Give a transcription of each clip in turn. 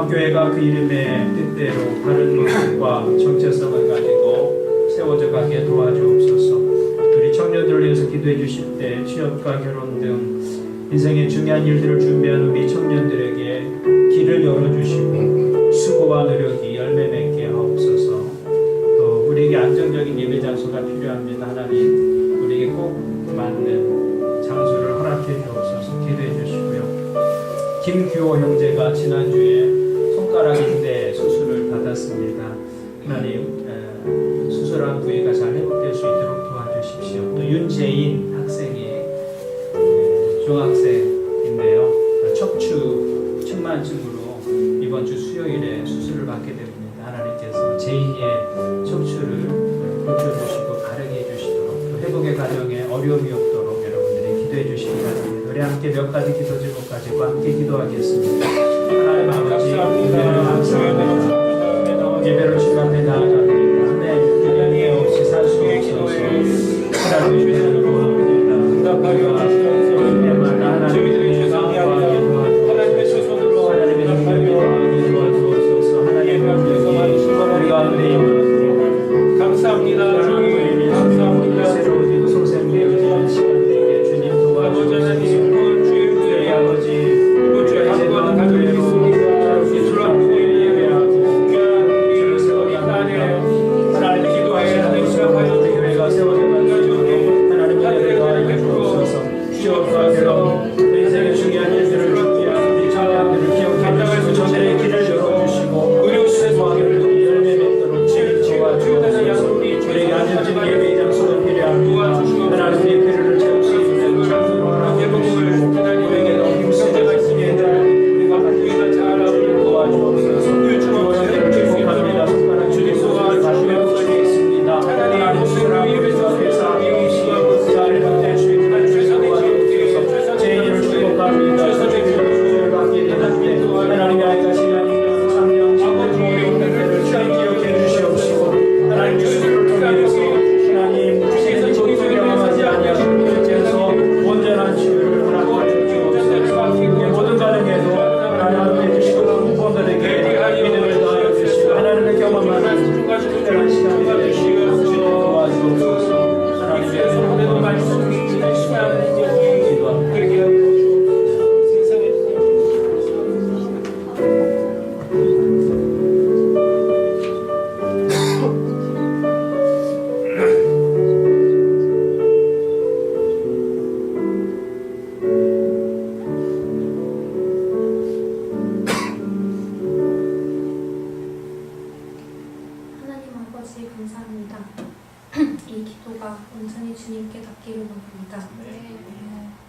교회가 그 이름의 뜻대로 바른 모습과 정체성을 가지고 세워져 가게 도와주옵소서. 우리 청년들을 위해서 기도해 주실 때 취업과 결혼 등 인생의 중요한 일들을 준비하는 우리 청년들에게 길을 열어주시고 수고와 노력이 열매 맺게 하옵소서. 또 우리에게 안정적인 예배 장소가 필요합니다. 하나님, 우리에게 꼭 맞는 장소를 허락해 주옵소서. 기도해 주시고요. 김규호 형제가 지난주에 손가락 인대 수술을 받았습니다. 하나님, 수술한 부위가 잘 회복될 수 있도록 도와주십시오. 또 윤재인 학생이 중학생인데요, 척추 측만증으로 이번 주 수요일에 수술을 받게 됩니다. 하나님께서 제인의 척추를 고쳐주시고 바르게 해주시도록, 또 회복의 과정에 어려움이 없도록 여러분들이 기도해 주시기 바랍니다. 우리 함께 몇 가지 기도 제목 가지고 함께 기도하겠습니다. 하나님 아버지, 예배를 감사합니다. 예배로 주님 앞에 나아갑니다. 하나님 없이 살 수 없어서 하나님 주님을 구합니다. 응답하여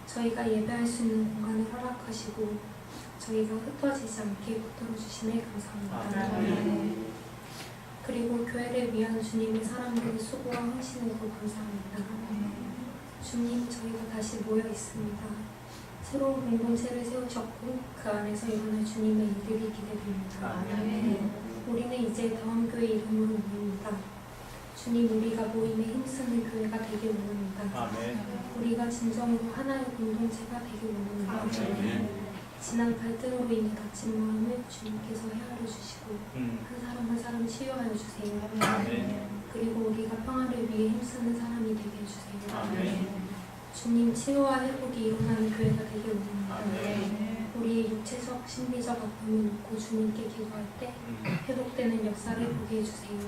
저희가 예배할 수 있는 공간을 허락하시고 저희가 흩어지지 않게 붙들어 주심에 감사합니다. 그리고 교회를 위한 주님의 사람들의 수고와 헌신에도 감사합니다. 주님, 저희가 다시 모여 있습니다. 새로운 공동체를 세우셨고 그 안에서 일어날 주님의 일들이 기대됩니다. 우리는 이제 다음 교회 이름으로 모입니다. 주님, 우리가 모임에 힘쓰는 교회가 되길 원합니다. 우리가 진정으로 하나의 공동체가 되길 원합니다. 지난 갈등으로 인해 다친 마음을 주님께서 헤아려 주시고 한 사람 한 사람 치유하여 주세요. 그리고 우리가 평화를 위해 힘쓰는 사람이 되게 해주세요. 주님, 치유와 회복이 일어나는 교회가 되길 원합니다. 우리의 육체적, 심리적 아픔을 놓고 주님께 기도할 때 회복되는 역사를 보게 해주세요.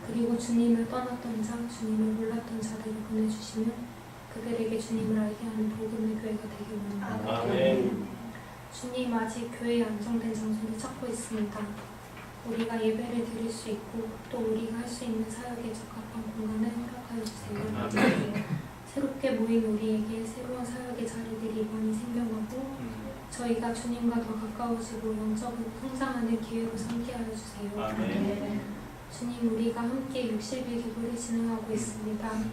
그리고 주님을 떠났던 자, 주님을 몰랐던 자들을 보내주시면 그들에게 주님을 알게 하는 복음의 교회가 되길 원합니다. 주님, 아직 교회에 안정된 장소를 찾고 있습니다. 우리가 예배를 드릴 수 있고 또 우리가 할 수 있는 사역에 적합한 공간을 허락하여 주세요. 새롭게 모인 우리에게 새로운 사역의 자리들이 많이 생겨나고 저희가 주님과 더 가까워지고 영적으로 성장하는 기회로 삼게 하여 주세요. 주님, 우리가 함께 60일 기도를 진행하고 있습니다.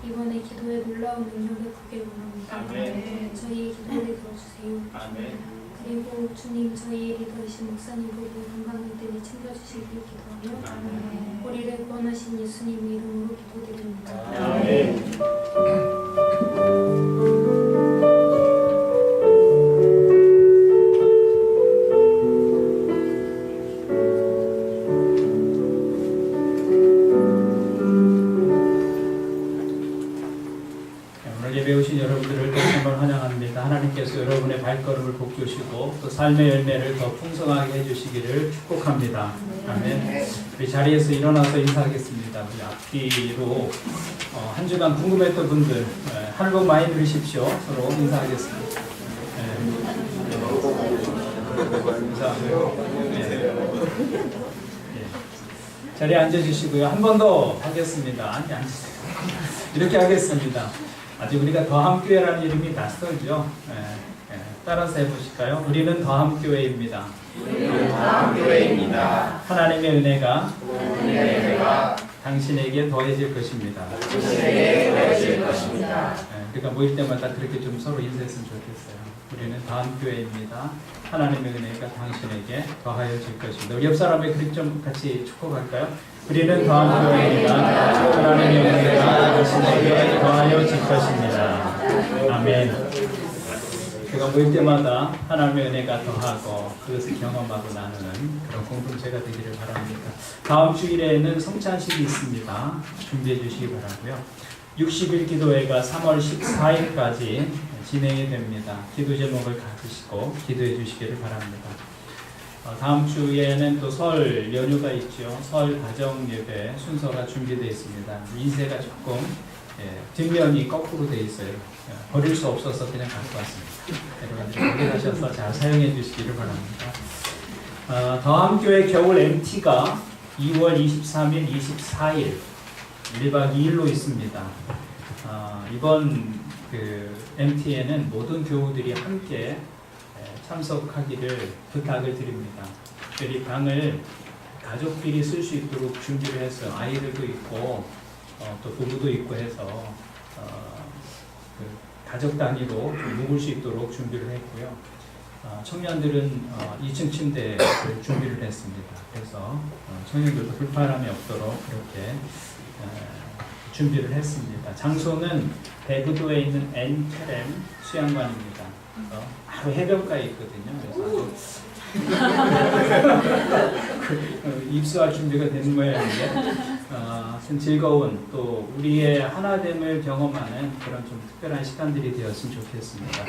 이번에 기도에 놀라운 능력을 보길 원합니다. 저희의 기도를 들어주세요. 그리고 주님, 저희의 리더이신 목사님 부부 건강을 늘 챙겨주시길 기도하며 우리를 구원하신 예수님의 이름으로 기도드립니다. 오신 여러분들을 다시 한번 환영합니다. 하나님께서 여러분의 발걸음을 복주시고 또 삶의 열매를 더 풍성하게 해주시기를 축복합니다. 아멘. 우리 자리에서 일어나서 인사하겠습니다. 우리 앞뒤로 한 주간 궁금했던 분들 하늘 복 많이 누리십시오. 서로 인사하겠습니다. 자리에 앉아주시고요. 한 번 더 하겠습니다. 앉으세요. 이렇게 하겠습니다. 아직 우리가 더함교회라는 이름이 낯설죠. 따라서 해보실까요? 우리는 더함교회입니다. 하나님의 은혜가 당신에게 더해질 것입니다. 그러니까 모일 때마다 그렇게 좀 서로 인사했으면 좋겠어요. 우리는 더함교회입니다. 하나님의 은혜가 당신에게 더하여질 것입니다. 우리 옆 사람의 그립 좀 같이 축복할까요? 우리는 더함교회입니다. 하나님의 은혜가 당신에게 더하여질 것입니다. 아멘. 제가 모일 때마다 하나님의 은혜가 더하고 그것을 경험하고 나누는 그런 공동체가 되기를 바랍니다. 다음 주일에는 성찬식이 있습니다. 준비해 주시기 바라고요. 60일 기도회가 3월 14일까지 진행이 됩니다. 기도 제목을 가지시고 기도해 주시기를 바랍니다. 다음 주에는 또 설 연휴가 있죠. 설 가정 예배 순서가 준비되어 있습니다. 인쇄가 조금 뒷면이 거꾸로 되어 있어요. 버릴 수 없어서 그냥 갖고 왔습니다. 여러분들 확인하셔서 잘 사용해 주시기를 바랍니다. 더함교회 겨울 MT가 2월 23일, 24일 1박 2일로 있습니다. 이번 MT에는 모든 교우들이 함께 참석하기를 부탁을 드립니다. 특별히 방을 가족끼리 쓸 수 있도록 준비를 했어요. 아이들도 있고 또 부부도 있고 해서 가족 단위로 묵을 수 있도록 준비를 했고요. 청년들은 2층 침대를 준비를 했습니다. 그래서 청년들도 불편함이 없도록 그렇게 준비를 했습니다. 장소는 대구도에 있는 엔케렘 수양관입니다. 바로 해변가에 있거든요. 그래서 입수할 준비가 되는 모양인데 즐거운 또 우리의 하나됨을 경험하는 그런 좀 특별한 시간들이 되었으면 좋겠습니다.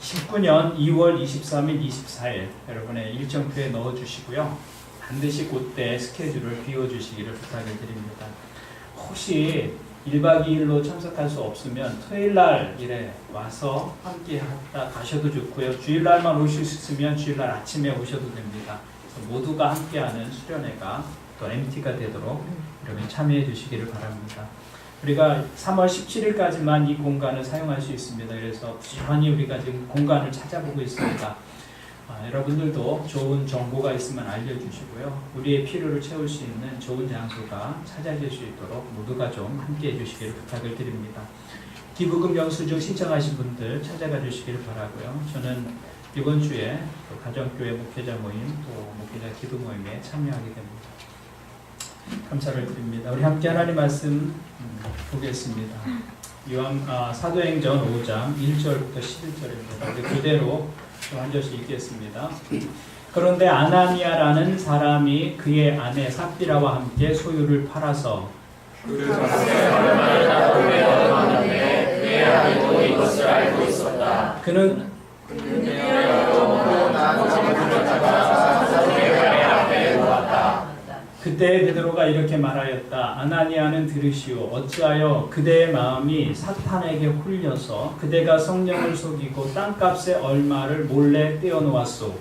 19년 2월 23일, 24일 여러분의 일정표에 넣어주시고요. 반드시 그때 스케줄을 비워주시기를 부탁을 드립니다. 혹시 1박 2일로 참석할 수 없으면 토요일날 일에 와서 함께 하다 가셔도 좋고요. 주일날만 오실 수 있으면 주일날 아침에 오셔도 됩니다. 그래서 모두가 함께하는 수련회가 또 MT가 되도록 여러분 참여해 주시기를 바랍니다. 우리가 3월 17일까지만 이 공간을 사용할 수 있습니다. 그래서 부지런히 우리가 지금 공간을 찾아보고 있습니다. 여러분들도 좋은 정보가 있으면 알려주시고요. 우리의 필요를 채울 수 있는 좋은 장소가 찾아질 수 있도록 모두가 좀 함께 해주시기를 부탁을 드립니다. 기부금 영수증 신청하신 분들 찾아가 주시기를 바라고요. 저는 이번 주에 또 가정교회 목회자 모임 또 목회자 기도 모임에 참여하게 됩니다. 감사를 드립니다. 우리 함께 하나님 말씀 보겠습니다. 사도행전 5장 1절부터 11절입니다. 우리 그대로 한 절씩 읽겠습니다. 그런데 아나니아라는 사람이 그의 아내 삽비라와 함께 소유를 팔아서 그의 아내도 이것을 알고 있었다. 그는 그때 베드로가 이렇게 말하였다. 아나니아는 들으시오. 어찌하여 그대의 마음이 사탄에게 홀려서 그대가 성령을 속이고 땅값의 얼마를 몰래 떼어놓았소.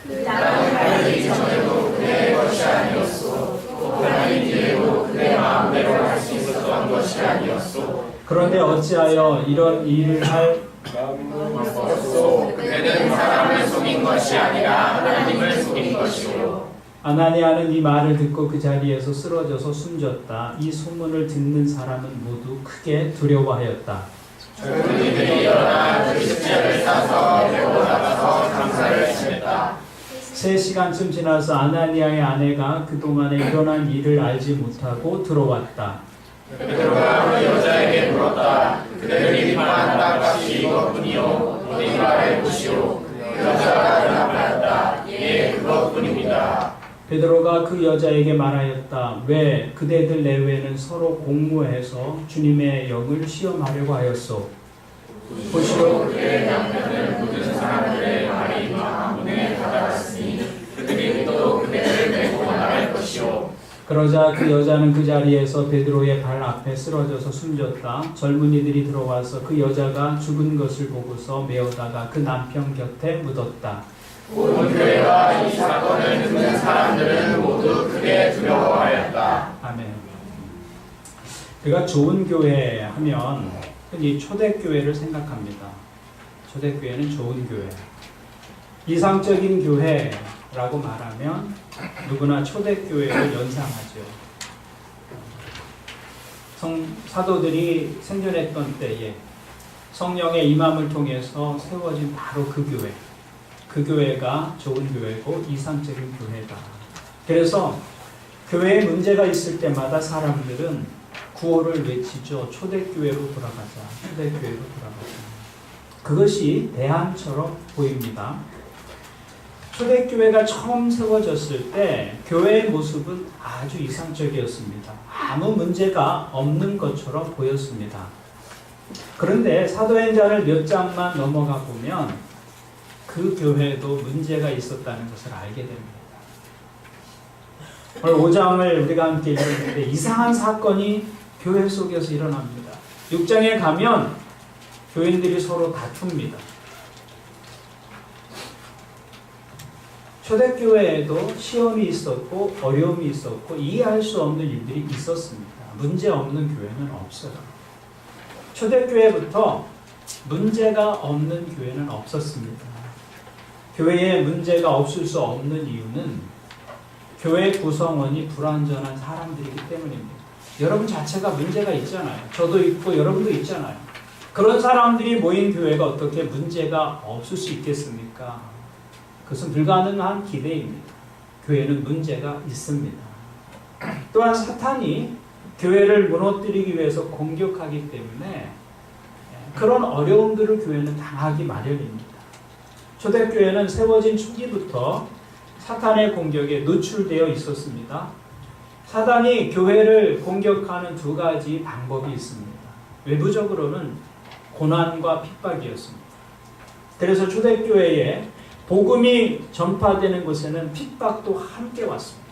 그 땅을 팔기 전에도 그대의 것이 아니었소. 또 하나님 뒤에도 그대 마음대로 할 수 있었던 것이 아니었소. 그런데 어찌하여 이런 일을 할 마음이 없었소. 그대는 사람을 속인 것이 아니라 하나님을 속인 것이오. 아나니아는 이 말을 듣고 그 자리에서 쓰러져서 숨졌다. 이 소문을 듣는 사람은 모두 크게 두려워하였다. 젊은이들이 일어나 그 십자를 싸서 들고 나가서 감사를 지냈다. 3시간쯤 지나서 아나니아의 아내가 그동안에 일어난 일을 알지 못하고 들어왔다. 베드로가 그 여자에게 물었다. 그대들이 팔한 땅값이 이것뿐이요. 어디가 알고시오. 그 여자가 대답하였다. 예, 그것뿐입니다. 베드로가 그 여자에게 말하였다. 왜 그대들 내외는 서로 공모해서 주님의 영을 시험하려고 하였소? 보시오 그의 양면을 모든 사람들의 말이 문에 다다랐으니 그들이 또 그대를 메고 나갈 것이요. 그러자 그 여자는 그 자리에서 베드로의 발 앞에 쓰러져서 숨졌다. 젊은이들이 들어와서 그 여자가 죽은 것을 보고서 메어다가 그 남편 곁에 묻었다. 온 교회와 이 사건을 듣는 사람들은 모두 크게 두려워하였다. 아멘. 우리가 좋은 교회 하면 흔히 초대교회를 생각합니다. 초대교회는 좋은 교회. 이상적인 교회라고 말하면 누구나 초대교회를 연상하죠. 사도들이 생존했던 때에 성령의 임함을 통해서 세워진 바로 그 교회. 그 교회가 좋은 교회고 이상적인 교회다. 그래서 교회에 문제가 있을 때마다 사람들은 구호를 외치죠. 초대교회로 돌아가자. 초대교회로 돌아가자. 그것이 대안처럼 보입니다. 초대교회가 처음 세워졌을 때 교회의 모습은 아주 이상적이었습니다. 아무 문제가 없는 것처럼 보였습니다. 그런데 사도행전을 몇 장만 넘어가 보면 그 교회도 문제가 있었다는 것을 알게 됩니다. 오늘 5장을 우리가 함께 읽었는데 이상한 사건이 교회 속에서 일어납니다. 6장에 가면 교인들이 서로 다툽니다. 초대교회에도 시험이 있었고 어려움이 있었고 이해할 수 없는 일들이 있었습니다. 문제 없는 교회는 없어요. 초대교회부터 문제가 없는 교회는 없었습니다. 교회에 문제가 없을 수 없는 이유는 교회 구성원이 불완전한 사람들이기 때문입니다. 여러분 자체가 문제가 있잖아요. 저도 있고 여러분도 있잖아요. 그런 사람들이 모인 교회가 어떻게 문제가 없을 수 있겠습니까? 그것은 불가능한 기대입니다. 교회는 문제가 있습니다. 또한 사탄이 교회를 무너뜨리기 위해서 공격하기 때문에 그런 어려움들을 교회는 당하기 마련입니다. 초대교회는 세워진 초기부터 사탄의 공격에 노출되어 있었습니다. 사단이 교회를 공격하는 두 가지 방법이 있습니다. 외부적으로는 고난과 핍박이었습니다. 그래서 초대교회에 복음이 전파되는 곳에는 핍박도 함께 왔습니다.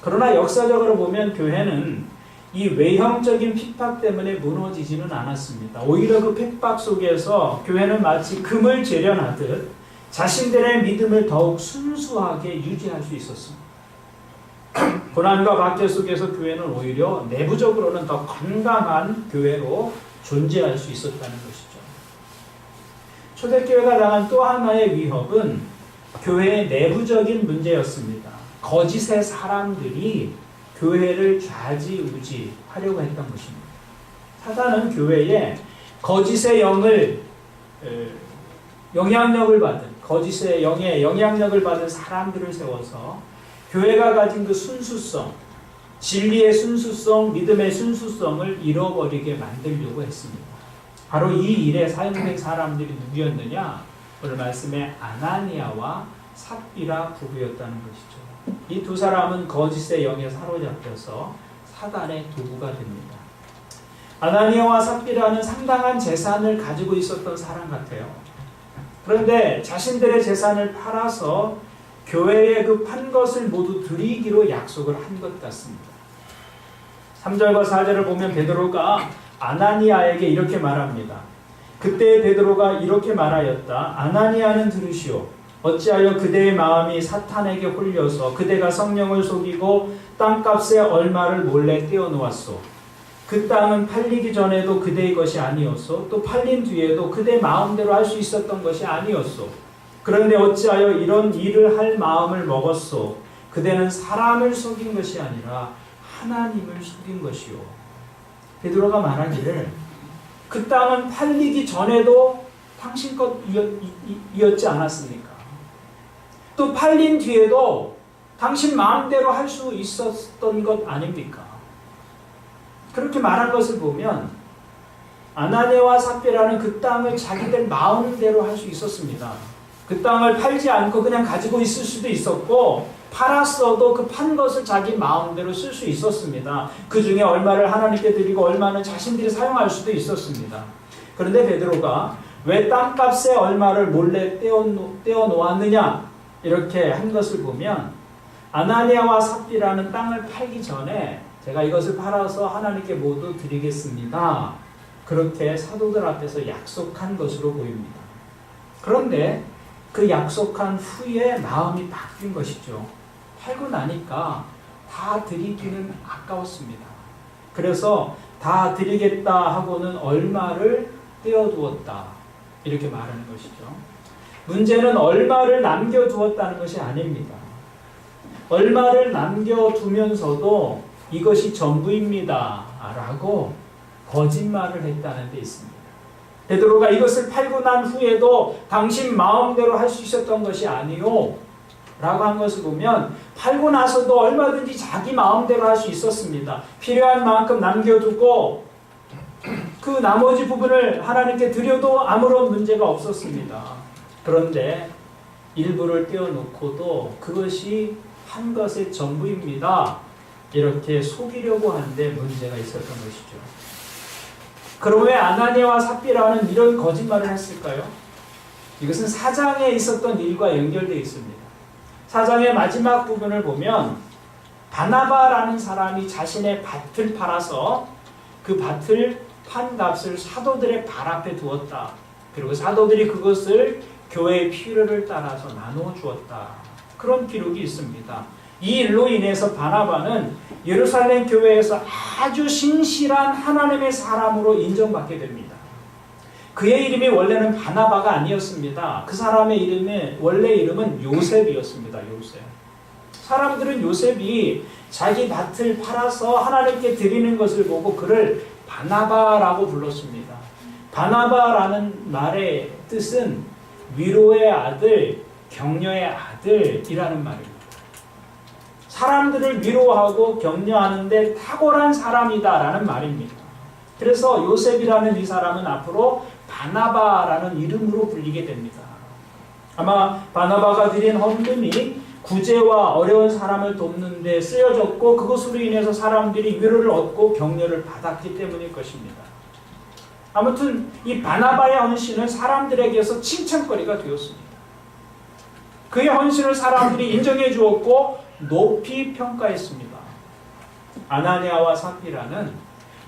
그러나 역사적으로 보면 교회는 이 외형적인 핍박 때문에 무너지지는 않았습니다. 오히려 그 핍박 속에서 교회는 마치 금을 재련하듯 자신들의 믿음을 더욱 순수하게 유지할 수 있었습니다. 고난과 박해 속에서 교회는 오히려 내부적으로는 더 건강한 교회로 존재할 수 있었다는 것이죠. 초대교회가 당한 또 하나의 위협은 교회의 내부적인 문제였습니다. 거짓의 사람들이 교회를 좌지우지하려고 했던 것입니다. 사단은 교회에 거짓의 영향력을 받은 거짓의 영의 영향력을 받은 사람들을 세워서 교회가 가진 그 순수성, 진리의 순수성, 믿음의 순수성을 잃어버리게 만들려고 했습니다. 바로 이 일에 사용된 사람들이 누구였느냐? 오늘 말씀에 아나니아와 삽비라 부부였다는 것이죠. 이 두 사람은 거짓의 영에 사로잡혀서 사단의 도구가 됩니다. 아나니아와 삽비라는 상당한 재산을 가지고 있었던 사람 같아요. 그런데 자신들의 재산을 팔아서 교회에 그 판 것을 모두 드리기로 약속을 한 것 같습니다. 3절과 4절을 보면 베드로가 아나니아에게 이렇게 말합니다. 그때 베드로가 이렇게 말하였다. 아나니아는 들으시오. 어찌하여 그대의 마음이 사탄에게 홀려서 그대가 성령을 속이고 땅값의 얼마를 몰래 떼어놓았소. 그 땅은 팔리기 전에도 그대의 것이 아니었소. 또 팔린 뒤에도 그대 마음대로 할 수 있었던 것이 아니었소. 그런데 어찌하여 이런 일을 할 마음을 먹었소. 그대는 사람을 속인 것이 아니라 하나님을 속인 것이요. 베드로가 말하기를 그 땅은 팔리기 전에도 당신 것이었지 않았습니까? 또 팔린 뒤에도 당신 마음대로 할 수 있었던 것 아닙니까? 그렇게 말한 것을 보면 아나니아와 삽비라는 그 땅을 자기들 마음대로 할 수 있었습니다. 그 땅을 팔지 않고 그냥 가지고 있을 수도 있었고 팔았어도 그 판 것을 자기 마음대로 쓸 수 있었습니다. 그 중에 얼마를 하나님께 드리고 얼마는 자신들이 사용할 수도 있었습니다. 그런데 베드로가 왜 땅값에 얼마를 몰래 떼어 놓았느냐 이렇게 한 것을 보면 아나니아와 삽비라는 땅을 팔기 전에 제가 이것을 팔아서 하나님께 모두 드리겠습니다. 그렇게 사도들 앞에서 약속한 것으로 보입니다. 그런데 그 약속한 후에 마음이 바뀐 것이죠. 팔고 나니까 다 드리기는 아까웠습니다. 그래서 다 드리겠다 하고는 얼마를 떼어두었다 이렇게 말하는 것이죠. 문제는 얼마를 남겨두었다는 것이 아닙니다. 얼마를 남겨두면서도 이것이 전부입니다 라고 거짓말을 했다는 데 있습니다. 베드로가 이것을 팔고 난 후에도 당신 마음대로 할 수 있었던 것이 아니요 라고 한 것을 보면 팔고 나서도 얼마든지 자기 마음대로 할 수 있었습니다. 필요한 만큼 남겨두고 그 나머지 부분을 하나님께 드려도 아무런 문제가 없었습니다. 그런데 일부를 떼어놓고도 그것이 한 것의 전부입니다. 이렇게 속이려고 하는데 문제가 있었던 것이죠. 그럼 왜 아나니아와 삽비라는 이런 거짓말을 했을까요? 이것은 4장에 있었던 일과 연결되어 있습니다. 4장의 마지막 부분을 보면 바나바라는 사람이 자신의 밭을 팔아서 그 밭을 판 값을 사도들의 발 앞에 두었다. 그리고 사도들이 그것을 교회의 필요를 따라서 나누어 주었다. 그런 기록이 있습니다. 이 일로 인해서 바나바는 예루살렘 교회에서 아주 신실한 하나님의 사람으로 인정받게 됩니다. 그의 이름이 원래는 바나바가 아니었습니다. 그 사람의 원래 이름은 요셉이었습니다. 요셉. 사람들은 요셉이 자기 밭을 팔아서 하나님께 드리는 것을 보고 그를 바나바라고 불렀습니다. 바나바라는 말의 뜻은 위로의 아들, 격려의 아들이라는 말입니다. 사람들을 위로하고 격려하는데 탁월한 사람이다라는 말입니다. 그래서 요셉이라는 이 사람은 앞으로 바나바라는 이름으로 불리게 됩니다. 아마 바나바가 드린 헌금이 구제와 어려운 사람을 돕는 데 쓰여졌고 그것으로 인해서 사람들이 위로를 얻고 격려를 받았기 때문일 것입니다. 아무튼 이 바나바의 헌신은 사람들에게서 칭찬거리가 되었습니다. 그의 헌신을 사람들이 인정해 주었고 높이 평가했습니다. 아나니아와 삽비라는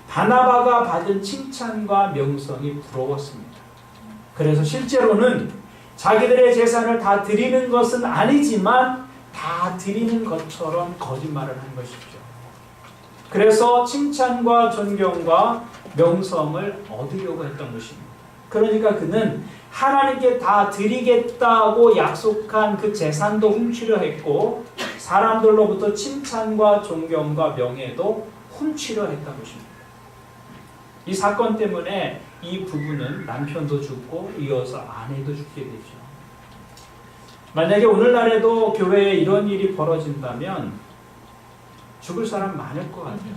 바나바가 받은 칭찬과 명성이 부러웠습니다. 그래서 실제로는 자기들의 재산을 다 드리는 것은 아니지만 다 드리는 것처럼 거짓말을 한 것이죠. 그래서 칭찬과 존경과 명성을 얻으려고 했던 것입니다. 그러니까 그는 하나님께 다 드리겠다고 약속한 그 재산도 훔치려 했고 사람들로부터 칭찬과 존경과 명예도 훔치려 했던 것입니다. 이 사건 때문에 이 부부는 남편도 죽고 이어서 아내도 죽게 되죠. 만약에 오늘날에도 교회에 이런 일이 벌어진다면 죽을 사람 많을 것 같아요.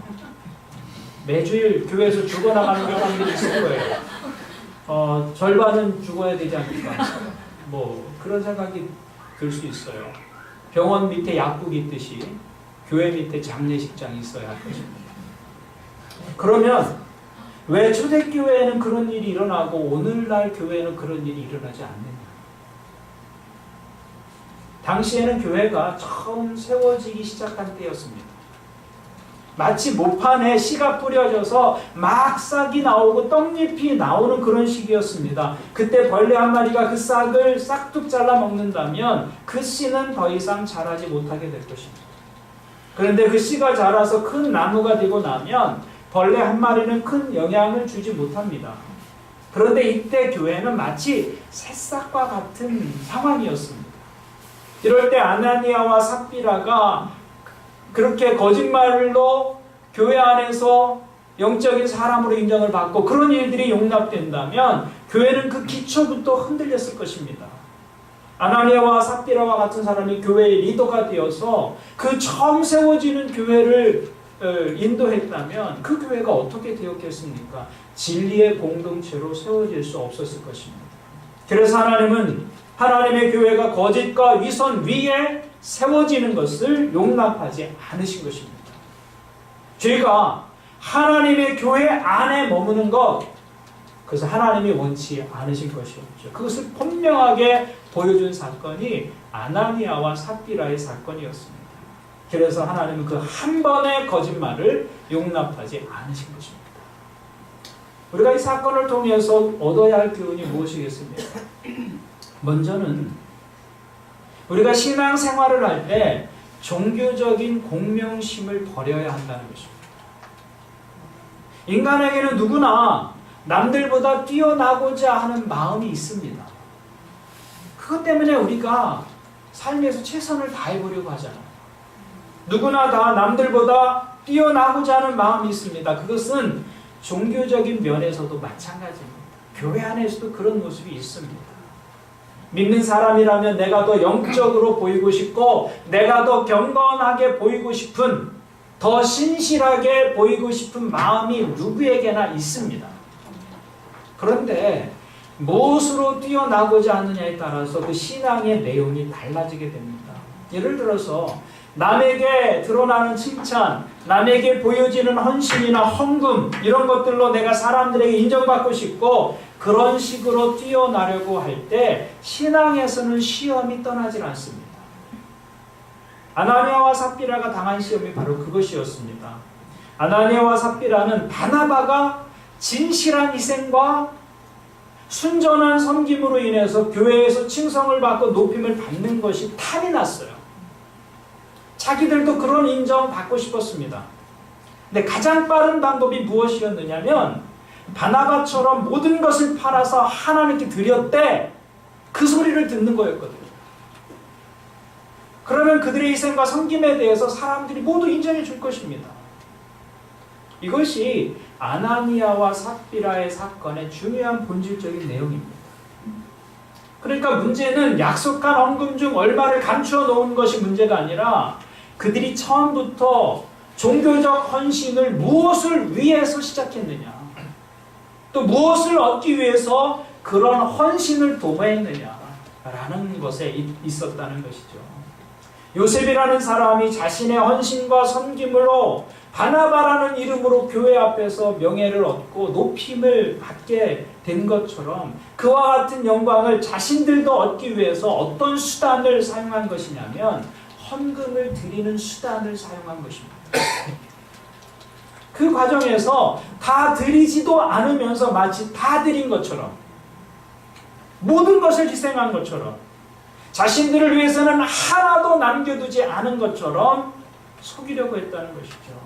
매주일 교회에서 죽어나가는 경우들이 있을 거예요. 절반은 죽어야 되지 않을까. 그런 생각이 들 수 있어요. 병원 밑에 약국이 있듯이 교회 밑에 장례식장이 있어야 할 것입니다. 그러면 왜 초대교회에는 그런 일이 일어나고 오늘날 교회에는 그런 일이 일어나지 않느냐? 당시에는 교회가 처음 세워지기 시작한 때였습니다. 마치 모판에 씨가 뿌려져서 막 싹이 나오고 떡잎이 나오는 그런 시기였습니다. 그때 벌레 한 마리가 그 싹을 싹둑 잘라 먹는다면 그 씨는 더 이상 자라지 못하게 될 것입니다. 그런데 그 씨가 자라서 큰 나무가 되고 나면 벌레 한 마리는 큰 영향을 주지 못합니다. 그런데 이때 교회는 마치 새싹과 같은 상황이었습니다. 이럴 때 아나니아와 삽비라가 그렇게 거짓말로 교회 안에서 영적인 사람으로 인정을 받고 그런 일들이 용납된다면 교회는 그 기초부터 흔들렸을 것입니다. 아나니아와 삽비라와 같은 사람이 교회의 리더가 되어서 그 처음 세워지는 교회를 인도했다면 그 교회가 어떻게 되었겠습니까? 진리의 공동체로 세워질 수 없었을 것입니다. 그래서 하나님은 하나님의 교회가 거짓과 위선 위에 세워지는 것을 용납하지 않으신 것입니다. 죄가 하나님의 교회 안에 머무는 것, 그것을 하나님이 원치 않으신 것이었죠. 그것을 분명하게 보여준 사건이 아나니아와 삽비라의 사건이었습니다. 그래서 하나님은 그 한 번의 거짓말을 용납하지 않으신 것입니다. 우리가 이 사건을 통해서 얻어야 할 교훈이 무엇이겠습니까? 먼저는 우리가 신앙생활을 할 때 종교적인 공명심을 버려야 한다는 것입니다. 인간에게는 누구나 남들보다 뛰어나고자 하는 마음이 있습니다. 그것 때문에 우리가 삶에서 최선을 다해보려고 하잖아요. 누구나 다 남들보다 뛰어나고자 하는 마음이 있습니다. 그것은 종교적인 면에서도 마찬가지입니다. 교회 안에서도 그런 모습이 있습니다. 믿는 사람이라면 내가 더 영적으로 보이고 싶고 내가 더 경건하게 보이고 싶은, 더 신실하게 보이고 싶은 마음이 누구에게나 있습니다. 그런데 무엇으로 뛰어나고자 하느냐에 따라서 그 신앙의 내용이 달라지게 됩니다. 예를 들어서 남에게 드러나는 칭찬, 남에게 보여지는 헌신이나 헌금, 이런 것들로 내가 사람들에게 인정받고 싶고 그런 식으로 뛰어나려고 할 때 신앙에서는 시험이 떠나질 않습니다. 아나니아와 삽비라가 당한 시험이 바로 그것이었습니다. 아나니아와 삽비라는 바나바가 진실한 희생과 순전한 섬김으로 인해서 교회에서 칭송을 받고 높임을 받는 것이 탐이 났어요. 자기들도 그런 인정 받고 싶었습니다. 근데 가장 빠른 방법이 무엇이었느냐면 바나바처럼 모든 것을 팔아서 하나님께 드렸대, 그 소리를 듣는 거였거든요. 그러면 그들의 희생과 섬김에 대해서 사람들이 모두 인정해 줄 것입니다. 이것이 아나니아와 삽비라의 사건의 중요한 본질적인 내용입니다. 그러니까 문제는 약속한 헌금 중 얼마를 감추어 놓은 것이 문제가 아니라 그들이 처음부터 종교적 헌신을 무엇을 위해서 시작했느냐, 또 무엇을 얻기 위해서 그런 헌신을 도모했느냐라는 것에 있었다는 것이죠. 요셉이라는 사람이 자신의 헌신과 섬김으로 바나바라는 이름으로 교회 앞에서 명예를 얻고 높임을 받게 된 것처럼 그와 같은 영광을 자신들도 얻기 위해서 어떤 수단을 사용한 것이냐면 헌금을 드리는 수단을 사용한 것입니다. 그 과정에서 다 드리지도 않으면서 마치 다 드린 것처럼, 모든 것을 희생한 것처럼, 자신들을 위해서는 하나도 남겨두지 않은 것처럼 속이려고 했다는 것이죠.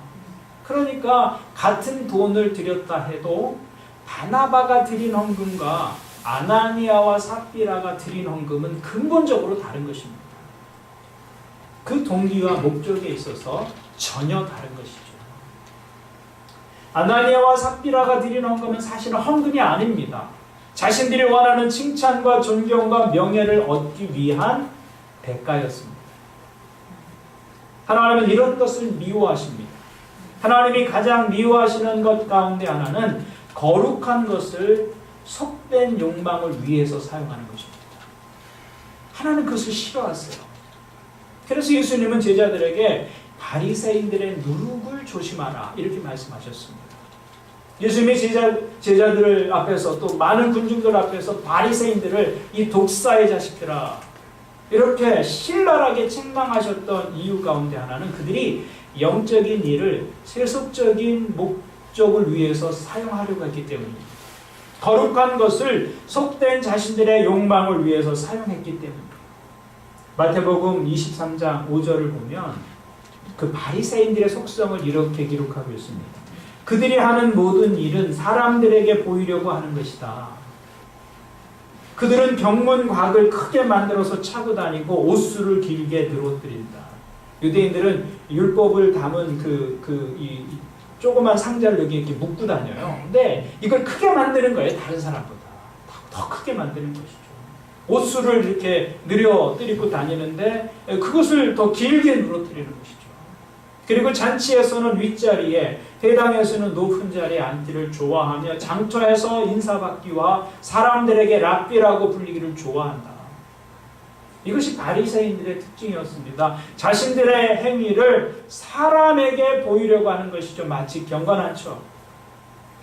그러니까 같은 돈을 드렸다 해도 바나바가 드린 헌금과 아나니아와 삽비라가 드린 헌금은 근본적으로 다른 것입니다. 그 동기와 목적에 있어서 전혀 다른 것이죠. 아나니아와 삽비라가 드린 헌금은 사실은 헌금이 아닙니다. 자신들이 원하는 칭찬과 존경과 명예를 얻기 위한 대가였습니다. 하나님은 이런 것을 미워하십니다. 하나님이 가장 미워하시는 것 가운데 하나는 거룩한 것을 속된 욕망을 위해서 사용하는 것입니다. 하나님은 그것을 싫어하세요. 그래서 예수님은 제자들에게 바리새인들의 누룩을 조심하라 이렇게 말씀하셨습니다. 예수님이 제자들 앞에서 또 많은 군중들 앞에서 바리새인들을 이 독사의 자식들아 이렇게 신랄하게 책망하셨던 이유 가운데 하나는 그들이 영적인 일을 세속적인 목적을 위해서 사용하려고 했기 때문입니다. 거룩한 것을 속된 자신들의 욕망을 위해서 사용했기 때문입니다. 마태복음 23장 5절을 보면 그 바리새인들의 속성을 이렇게 기록하고 있습니다. 그들이 하는 모든 일은 사람들에게 보이려고 하는 것이다. 그들은 병문곽을 크게 만들어서 차고 다니고 옷수를 길게 늘어뜨린다. 유대인들은 율법을 담은 이 조그만 상자를 여기 이렇게 묶고 다녀요. 근데 이걸 크게 만드는 거예요. 다른 사람보다. 더 크게 만드는 것이죠. 옷수를 이렇게 늘어뜨리고 다니는데 그것을 더 길게 늘어뜨리는 것이죠. 그리고 잔치에서는 윗자리에, 회당에서는 높은 자리에 앉기를 좋아하며 장터에서 인사받기와 사람들에게 랍비라고 불리기를 좋아한다. 이것이 바리새인들의 특징이었습니다. 자신들의 행위를 사람에게 보이려고 하는 것이죠. 마치 경건한 척,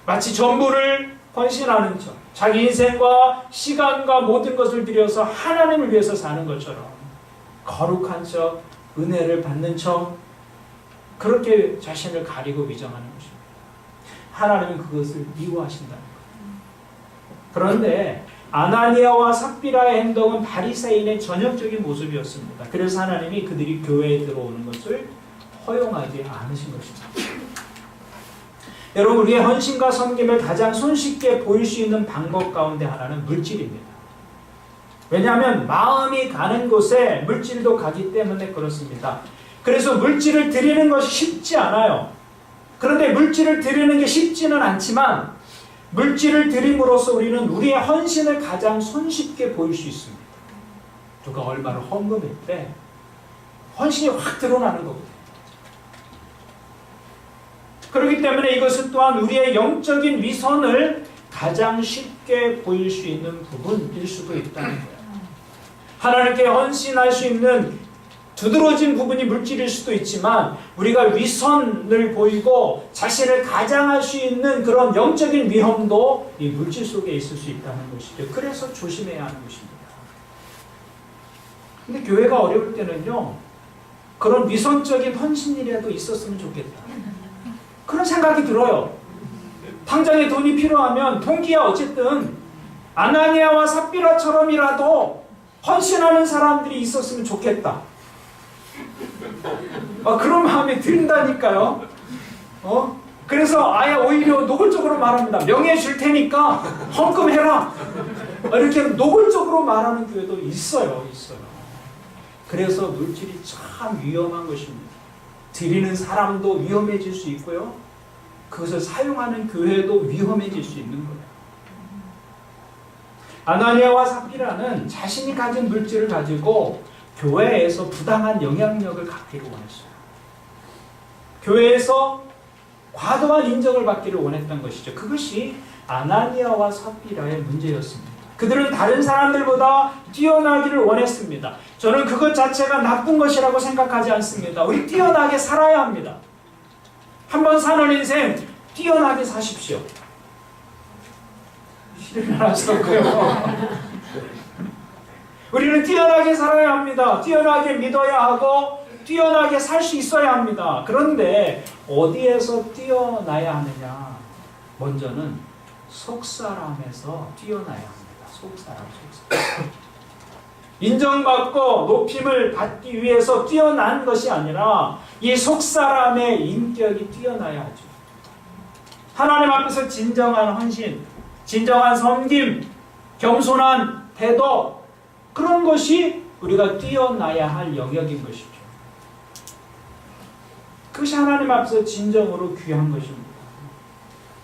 마치 전부를 헌신하는 척, 자기 인생과 시간과 모든 것을 들여서 하나님을 위해서 사는 것처럼 거룩한 척, 은혜를 받는 척, 그렇게 자신을 가리고 위장하는 것입니다. 하나님은 그것을 미워하신다는 거예요. 그런데 아나니아와 삽비라의 행동은 바리새인의 전형적인 모습이었습니다. 그래서 하나님이 그들이 교회에 들어오는 것을 허용하지 않으신 것입니다. 여러분, 우리의 헌신과 섬김을 가장 손쉽게 보일 수 있는 방법 가운데 하나는 물질입니다. 왜냐하면 마음이 가는 곳에 물질도 가기 때문에 그렇습니다. 그래서 물질을 드리는 것이 쉽지 않아요. 그런데 물질을 드리는 게 쉽지는 않지만 물질을 드림으로써 우리는 우리의 헌신을 가장 손쉽게 보일 수 있습니다. 누가 얼마를 헌금했대? 헌신이 확 드러나는 거거든요. 그렇기 때문에 이것은 또한 우리의 영적인 위선을 가장 쉽게 보일 수 있는 부분일 수도 있다는 거예요. 하나님께 헌신할 수 있는 두드러진 부분이 물질일 수도 있지만 우리가 위선을 보이고 자신을 가장할 수 있는 그런 영적인 위험도 이 물질 속에 있을 수 있다는 것이죠. 그래서 조심해야 하는 것입니다. 근데 교회가 어려울 때는요, 그런 위선적인 헌신이라도 있었으면 좋겠다, 그런 생각이 들어요. 당장에 돈이 필요하면 동기야 어쨌든 아나니아와 삽비라처럼이라도 헌신하는 사람들이 있었으면 좋겠다. 그런 마음이 든다니까요. 그래서 아예 오히려 노골적으로 말합니다. 명예 줄 테니까 헌금해라. 이렇게 노골적으로 말하는 교회도 있어요. 그래서 물질이 참 위험한 것입니다. 드리는 사람도 위험해질 수 있고요, 그것을 사용하는 교회도 위험해질 수 있는 거예요. 아나니아와 삽비라는 자신이 가진 물질을 가지고 교회에서 부당한 영향력을 갖기를 원했어요. 교회에서 과도한 인정을 받기를 원했던 것이죠. 그것이 아나니아와 삽비라의 문제였습니다. 그들은 다른 사람들보다 뛰어나기를 원했습니다. 저는 그것 자체가 나쁜 것이라고 생각하지 않습니다. 우리 뛰어나게 살아야 합니다. 한번 사는 인생 뛰어나게 사십시오. 일어나셨고요. 우리는 뛰어나게 살아야 합니다. 뛰어나게 믿어야 하고 뛰어나게 살 수 있어야 합니다. 그런데 어디에서 뛰어나야 하느냐? 먼저는 속사람에서 뛰어나야 합니다. 속사람. 인정받고 높임을 받기 위해서 뛰어난 것이 아니라 이 속사람의 인격이 뛰어나야 하죠. 하나님 앞에서 진정한 헌신, 진정한 섬김, 겸손한 태도, 그런 것이 우리가 뛰어나야 할 영역인 것이죠. 그것이 하나님 앞에서 진정으로 귀한 것입니다.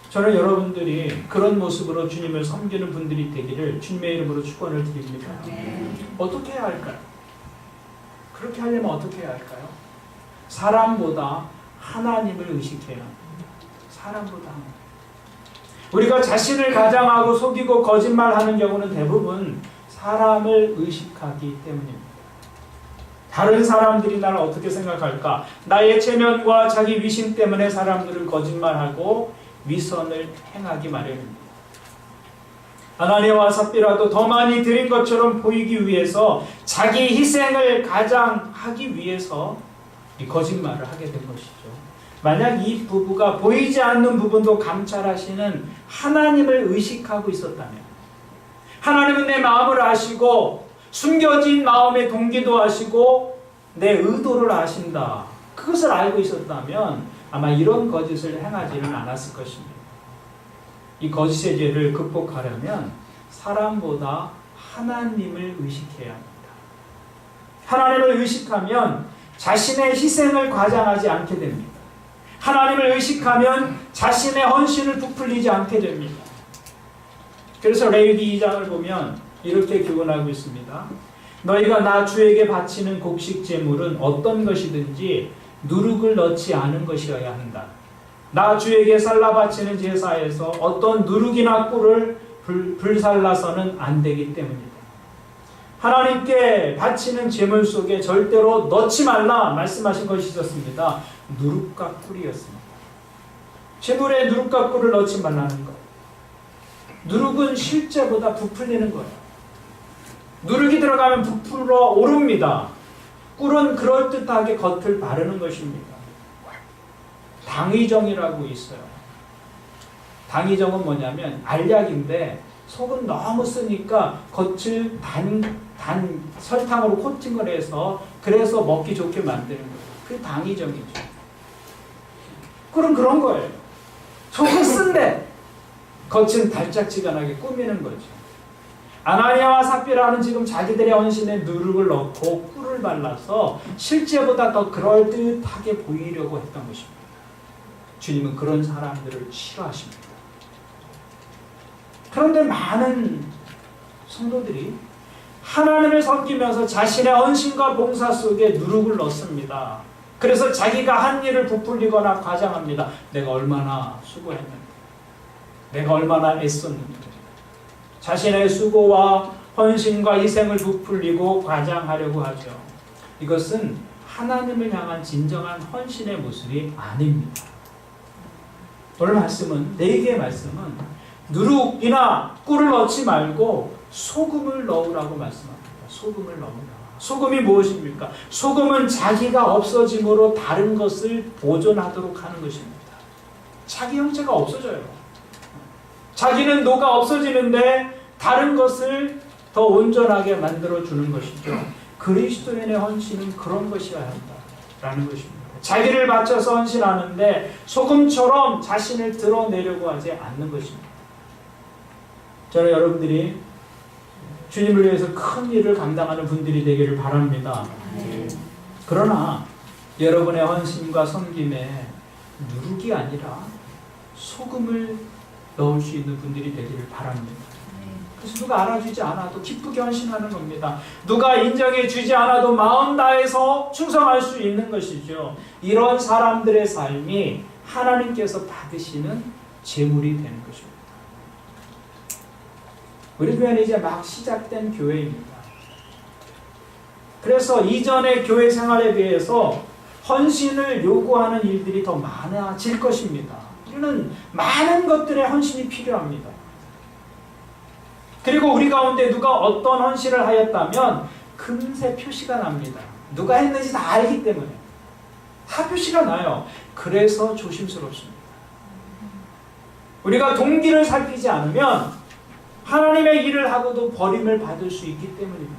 저는 여러분들이 그런 모습으로 주님을 섬기는 분들이 되기를 주님의 이름으로 축원을 드립니다. 어떻게 해야 할까요? 그렇게 하려면 어떻게 해야 할까요? 사람보다 하나님을 의식해야 합니다. 사람보다 하나님. 우리가 자신을 가장하고 속이고 거짓말하는 경우는 대부분 사람을 의식하기 때문입니다. 다른 사람들이 나를 어떻게 생각할까? 나의 체면과 자기 위신 때문에 사람들을 거짓말하고 위선을 행하기 마련입니다. 아나니아와 삽비라도 더 많이 드린 것처럼 보이기 위해서 자기 희생을 가장하기 위해서 이 거짓말을 하게 된 것이죠. 만약 이 부부가 보이지 않는 부분도 감찰하시는 하나님을 의식하고 있었다면, 하나님은 내 마음을 아시고 숨겨진 마음의 동기도 아시고 내 의도를 아신다, 그것을 알고 있었다면 아마 이런 거짓을 행하지는 않았을 것입니다. 이 거짓의 죄를 극복하려면 사람보다 하나님을 의식해야 합니다. 하나님을 의식하면 자신의 희생을 과장하지 않게 됩니다. 하나님을 의식하면 자신의 헌신을 부풀리지 않게 됩니다. 그래서 레위기 2장을 보면 이렇게 교훈하고 있습니다. 너희가 나 주에게 바치는 곡식 제물은 어떤 것이든지 누룩을 넣지 않은 것이어야 한다. 나 주에게 살라 바치는 제사에서 어떤 누룩이나 꿀을 불살라서는 안 되기 때문이다. 하나님께 바치는 제물 속에 절대로 넣지 말라 말씀하신 것이 있었습니다. 누룩과 꿀이었습니다. 제물에 누룩과 꿀을 넣지 말라는 것. 누룩은 실제보다 부풀리는 거예요. 누룩이 들어가면 부풀어 오릅니다. 꿀은 그럴듯하게 겉을 바르는 것입니다. 당의정이라고 있어요. 당의정은 뭐냐면 알약인데 속은 너무 쓰니까 겉을 단 설탕으로 코팅을 해서 그래서 먹기 좋게 만드는 거예요. 그게 당의정이죠. 꿀은 그런 거예요. 속은 쓴데 겉은 달짝지근하게 꾸미는 거죠. 아나니아와 삽비라는 지금 자기들의 헌신에 누룩을 넣고 꿀을 발라서 실제보다 더 그럴듯하게 보이려고 했던 것입니다. 주님은 그런 사람들을 싫어하십니다. 그런데 많은 성도들이 하나님을 섬기면서 자신의 헌신과 봉사 속에 누룩을 넣습니다. 그래서 자기가 한 일을 부풀리거나 과장합니다. 내가 얼마나 수고했는데, 내가 얼마나 애썼는데. 자신의 수고와 헌신과 희생을 부풀리고 과장하려고 하죠. 이것은 하나님을 향한 진정한 헌신의 모습이 아닙니다. 오늘 말씀은, 4개의 말씀은 누룩이나 꿀을 넣지 말고 소금을 넣으라고 말씀합니다. 소금을 넣으라. 소금이 무엇입니까? 소금은 자기가 없어짐으로 다른 것을 보존하도록 하는 것입니다. 자기 형체가 없어져요. 자기는 노가 없어지는데 다른 것을 더 온전하게 만들어주는 것이죠. 그리스도인의 헌신은 그런 것이어야 한다라는 것입니다. 자기를 바쳐서 헌신하는데 소금처럼 자신을 드러내려고 하지 않는 것입니다. 저는 여러분들이 주님을 위해서 큰 일을 감당하는 분들이 되기를 바랍니다. 그러나 여러분의 헌신과 섬김에 누룩이 아니라 소금을 넣을 수 있는 분들이 되기를 바랍니다. 그래서 누가 알아주지 않아도 기쁘게 헌신하는 겁니다. 누가 인정해 주지 않아도 마음 다해서 충성할 수 있는 것이죠. 이런 사람들의 삶이 하나님께서 받으시는 제물이 되는 것입니다. 우리 교회는 이제 막 시작된 교회입니다. 그래서 이전의 교회 생활에 비해서 헌신을 요구하는 일들이 더 많아질 것입니다. 우리는 많은 것들에 헌신이 필요합니다. 그리고 우리 가운데 누가 어떤 헌신을 하였다면 금세 표시가 납니다. 누가 했는지 다 알기 때문에 다 표시가 나요. 그래서 조심스럽습니다. 우리가 동기를 살피지 않으면 하나님의 일을 하고도 버림을 받을 수 있기 때문입니다.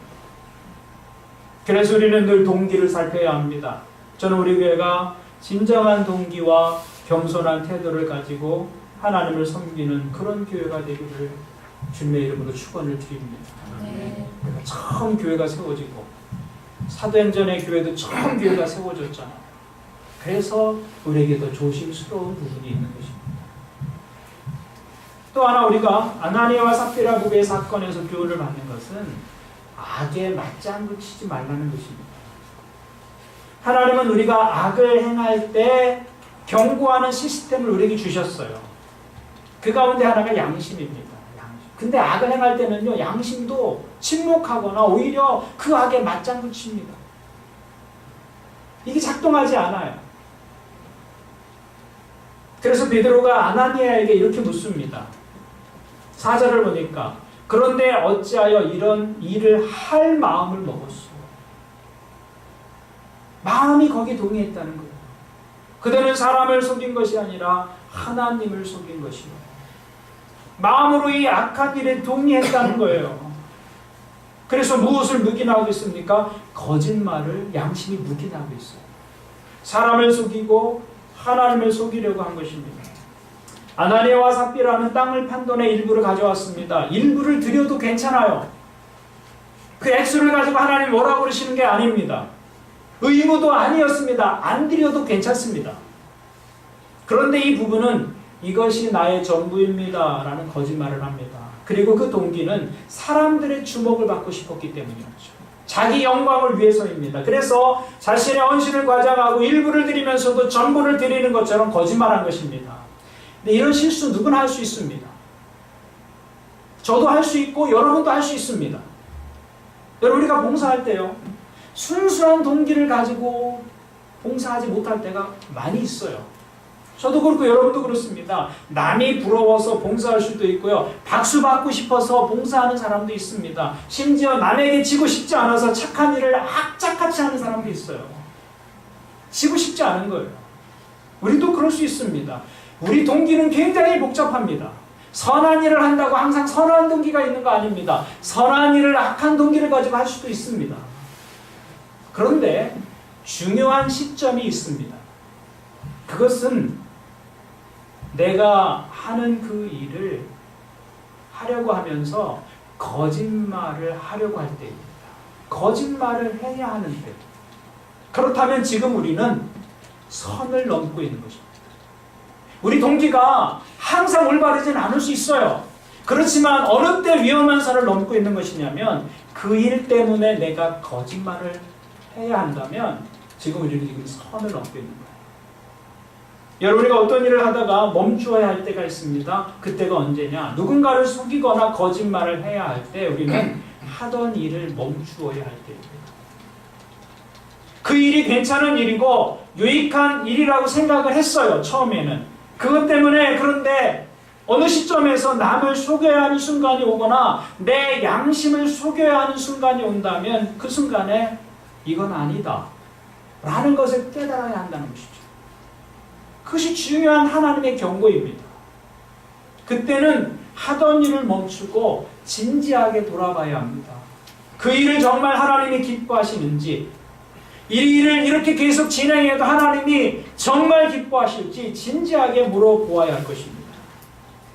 그래서 우리는 늘 동기를 살펴야 합니다. 저는 우리 교회가 진정한 동기와 겸손한 태도를 가지고 하나님을 섬기는 그런 교회가 되기를 주님의 이름으로 축원을 드립니다. 그러니까 처음 교회가 세워지고 사도행전의 교회도 처음 교회가 세워졌잖아요. 그래서 우리에게 더 조심스러운 부분이 있는 것입니다. 또 하나 우리가 아나니아와 삽비라 부부의 사건에서 교훈을 받는 것은 악에 맞장구 치지 말라는 것입니다. 하나님은 우리가 악을 행할 때 경고하는 시스템을 우리에게 주셨어요. 그 가운데 하나가 양심입니다. 근데 악을 행할 때는요, 양심도 침묵하거나 오히려 그 악에 맞장구 칩니다. 이게 작동하지 않아요. 그래서 베드로가 아나니아에게 이렇게 묻습니다. 4절을 보니까 그런데 어찌하여 이런 일을 할 마음을 먹었소? 마음이 거기 동의했다는 거예요. 그들은 사람을 속인 것이 아니라 하나님을 속인 것이요. 마음으로 이 악한 일에 동의했다는 거예요. 그래서 무엇을 묵인하고 있습니까? 거짓말을 양심이 묵인하고 있어요. 사람을 속이고 하나님을 속이려고 한 것입니다. 아나니아와 삽비라는 땅을 판돈의 일부를 가져왔습니다. 일부를 드려도 괜찮아요. 그 액수를 가지고 하나님 뭐라고 그러시는 게 아닙니다. 의무도 아니었습니다. 안 드려도 괜찮습니다. 그런데 이 부분은 이것이 나의 전부입니다 라는 거짓말을 합니다. 그리고 그 동기는 사람들의 주목을 받고 싶었기 때문이었죠. 자기 영광을 위해서입니다. 그래서 자신의 헌신을 과장하고 일부를 드리면서도 전부를 드리는 것처럼 거짓말한 것입니다. 근데 이런 실수 누구나 할 수 있습니다. 저도 할 수 있고 여러분도 할 수 있습니다. 여러분 우리가 봉사할 때요. 순수한 동기를 가지고 봉사하지 못할 때가 많이 있어요. 저도 그렇고 여러분도 그렇습니다. 남이 부러워서 봉사할 수도 있고요. 박수 받고 싶어서 봉사하는 사람도 있습니다. 심지어 남에게 지고 싶지 않아서 착한 일을 악착같이 하는 사람도 있어요. 지고 싶지 않은 거예요. 우리도 그럴 수 있습니다. 우리 동기는 굉장히 복잡합니다. 선한 일을 한다고 항상 선한 동기가 있는 거 아닙니다. 선한 일을 악한 동기를 가지고 할 수도 있습니다. 그런데 중요한 시점이 있습니다. 그것은 내가 하는 그 일을 하려고 하면서 거짓말을 하려고 할 때입니다. 거짓말을 해야 하는 때. 그렇다면 지금 우리는 선을 넘고 있는 것입니다. 우리 동기가 항상 올바르진 않을 수 있어요. 그렇지만 어느 때 위험한 선을 넘고 있는 것이냐면 그 일 때문에 내가 거짓말을 해야 한다면 지금 우리는 선을 넘고 있는 거예요. 여러분 우리가 어떤 일을 하다가 멈추어야 할 때가 있습니다. 그때가 언제냐? 누군가를 속이거나 거짓말을 해야 할 때 우리는 하던 일을 멈추어야 할 때입니다. 그 일이 괜찮은 일이고 유익한 일이라고 생각을 했어요. 처음에는. 그것 때문에 그런데 어느 시점에서 남을 속여야 하는 순간이 오거나 내 양심을 속여야 하는 순간이 온다면 그 순간에 이건 아니다 라는 것을 깨달아야 한다는 것이죠. 그것이 중요한 하나님의 경고입니다. 그때는 하던 일을 멈추고 진지하게 돌아봐야 합니다. 그 일을 정말 하나님이 기뻐하시는지, 이 일을 이렇게 계속 진행해도 하나님이 정말 기뻐하실지 진지하게 물어보아야 할 것입니다.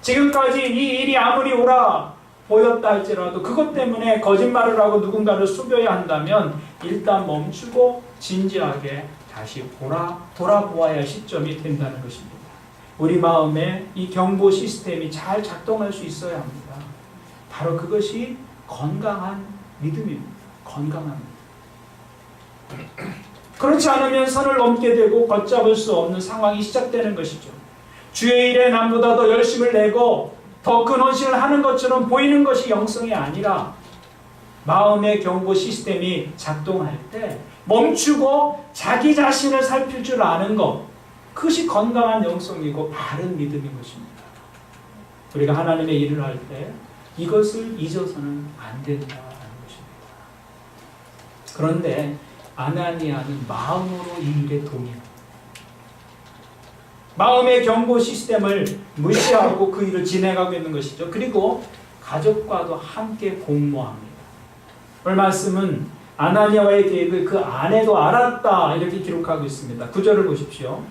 지금까지 이 일이 아무리 옳아 보였다 할지라도 그것 때문에 거짓말을 하고 누군가를 속여야 한다면 일단 멈추고 진지하게 다시 돌아보아야 할 시점이 된다는 것입니다. 우리 마음에 이 경보 시스템이 잘 작동할 수 있어야 합니다. 바로 그것이 건강한 믿음입니다. 건강합니다. 그렇지 않으면 선을 넘게 되고 걷잡을 수 없는 상황이 시작되는 것이죠. 주의 일에 남보다 더 열심을 내고 더 큰 헌신을 하는 것처럼 보이는 것이 영성이 아니라 마음의 경고 시스템이 작동할 때 멈추고 자기 자신을 살필 줄 아는 것, 그것이 건강한 영성이고 바른 믿음인 것입니다. 우리가 하나님의 일을 할 때 이것을 잊어서는 안 된다는 것입니다. 그런데 아나니아는 마음으로 이 일에 동의합니다. 마음의 경고 시스템을 무시하고 그 일을 진행하고 있는 것이죠. 그리고 가족과도 함께 공모합니다. 오늘 말씀은 아나니아와의 계획을 그 아내도 알았다 이렇게 기록하고 있습니다. 9절을 보십시오.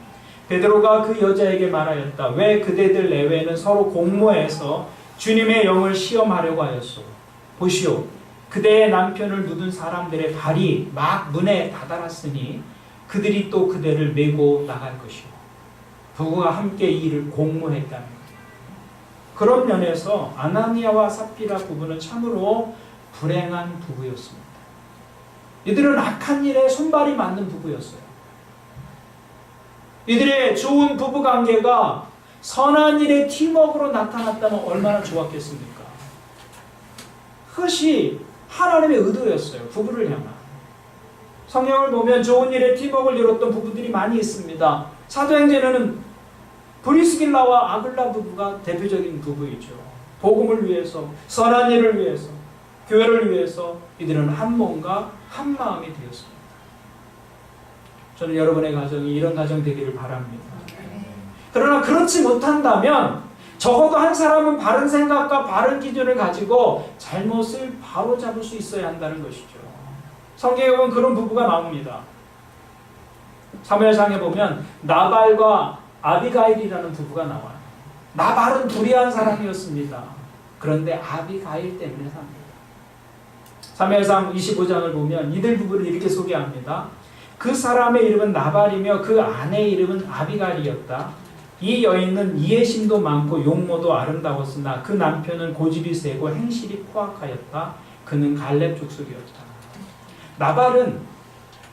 베드로가 그 여자에게 말하였다. 왜 그대들 내외는 서로 공모해서 주님의 영을 시험하려고 하였소. 보시오. 그대의 남편을 묻은 사람들의 발이 막 문에 다다랐으니 그들이 또 그대를 메고 나갈 것이오. 부부가 함께 이 일을 공모했다는 거죠. 그런 면에서 아나니아와 삽비라 부부는 참으로 불행한 부부였습니다. 이들은 악한 일에 손발이 맞는 부부였어요. 이들의 좋은 부부관계가 선한 일의 팀워크로 나타났다면 얼마나 좋았겠습니까? 그것이 하나님의 의도였어요. 부부를 향한. 성경을 보면 좋은 일의 팀워크를 이뤘던 부부들이 많이 있습니다. 사도행전에는 브리스길라와 아글라 부부가 대표적인 부부이죠. 복음을 위해서, 선한 일을 위해서, 교회를 위해서 이들은 한 몸과 한 마음이 되었습니다. 저는 여러분의 가정이 이런 가정 되기를 바랍니다. 그러나 그렇지 못한다면 적어도 한 사람은 바른 생각과 바른 기준을 가지고 잘못을 바로잡을 수 있어야 한다는 것이죠. 성경에 보면 그런 부부가 나옵니다. 사무엘상에 보면 나발과 아비가일이라는 부부가 나와요. 나발은 불의한 사람이었습니다. 그런데 아비가일 때문에 삽니다. 사무엘상 25장을 보면 이들 부부를 이렇게 소개합니다. 그 사람의 이름은 나발이며 그 아내의 이름은 아비가일이었다. 이 여인은 이해심도 많고 용모도 아름다웠으나 그 남편은 고집이 세고 행실이 포악하였다. 그는 갈렙 족속이었다. 나발은